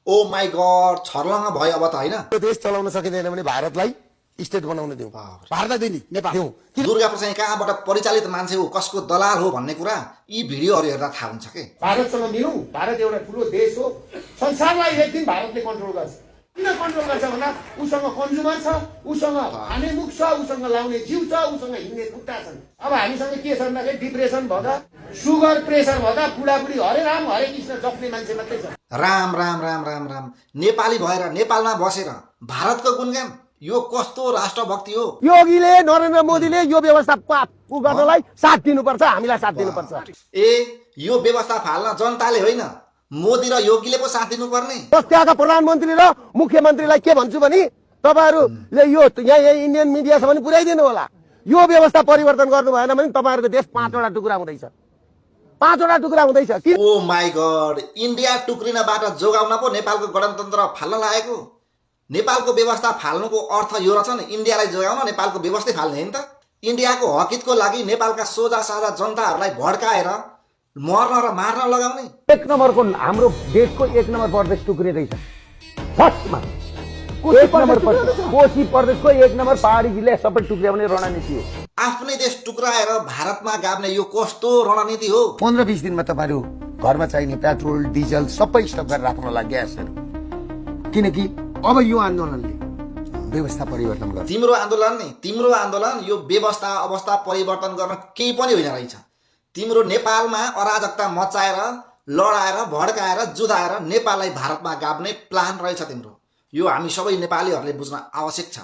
Oh my God छर्लङ्ग भयो अब त होइन। यो देश चलाउन सकिँदैन भने भारतलाई स्टेट बनाउन दिउँ, भारतलाई दिने नेपाल दिउँ। दुर्गा प्रसाद कहाँबाट परिचालित मान्छे हो, कसको दलाल हो भन्ने कुरा यी भिडियोहरू हेर्दा थाहा हुन्छ के। भारतसँग मिलौँ, भारत एउटा ठुलो देश हो, संसारलाई एक दिन भारतले कन्ट्रोल गर्छ। किन कन्ट्रोल गर्छ भन्दा उसँग कन्ज्युमर छ, उसँग खाने मुख छ, उसँग लाउने जिउ छ, उसँग हिँड्ने खुट्टा छन्। अब हामीसँग के छ भन्दाखेरि डिप्रेसन भएका, सुगर प्रेसर भएका बुढाबुढी हरे राम हरे कृष्ण जप्ने मान्छे मात्रै छ। राम राम राम राम राम नेपाली भएर नेपालमा बसेर भारतको गुणगान, यो कस्तो राष्ट्रभक्ति हो। योगीले नरेन्द्र मोदीले यो व्यवस्था गर्नलाई साथ दिनुपर्छ, हामीलाई साथ दिनुपर्छ। ए यो व्यवस्था फाल्न जनताले होइन, मोदी र योगीले पो साथ दिनुपर्ने। त्यहाँका प्रधानमन्त्री र मुख्यमन्त्रीलाई के भन्छु भने तपाईहरूले यो यहाँ इन्डियन मिडिया छ भने पुर्याइदिनु होला। यो व्यवस्था परिवर्तन गर्नु भएन भने तपाईँहरूको देश 5वटा टुक्रा हुँदैछ, 5वटा टुक्रा हुँदैछ। ओ माई गड, इन्डिया टुक्रिनबाट जोगाउन पो नेपालको गणतन्त्र फाल्न लागेको। नेपालको व्यवस्था फाल्नुको अर्थ यो रहेछ नि, इन्डियालाई जोगाउन नेपालको व्यवस्था फाल्ने होइन त। इन्डियाको हकितको लागि नेपालका सोझा साझा जनताहरूलाई भड्काएर मर्न र मार्न लगाउने। 1 नम्बरको हाम्रो देशको 1 नम्बर प्रदेश टुक्रिँदैछ। फर्स्टमा 1 नम्बर प्रदेश कोशी प्रदेशको 1 नम्बर पहाडी जिल्ला सबै टुक्र्याउने रणनीति हो। आफ्नै देश टुक्राएर भारतमा गाब्ने यो कस्तो रणनीति हो। 15-20 दिनमा तपाईँहरू घरमा चाहिने पेट्रोल डिजल सबै स्टक गरेर राख्नला ग्यासहरू, किनकि अब यो आन्दोलनले व्यवस्था परिवर्तन गर्छ। तिम्रो आन्दोलन यो व्यवस्था अवस्था परिवर्तन गर्न केही पनि होइन रहेछ। तिम्रो नेपालमा अराजकता मचाएर लडाएर भड्काएर जुधाएर नेपाललाई भारतमा गाब्ने प्लान रहेछ तिम्रो। यो हामी सबै नेपालीहरूले बुझ्न आवश्यक छ।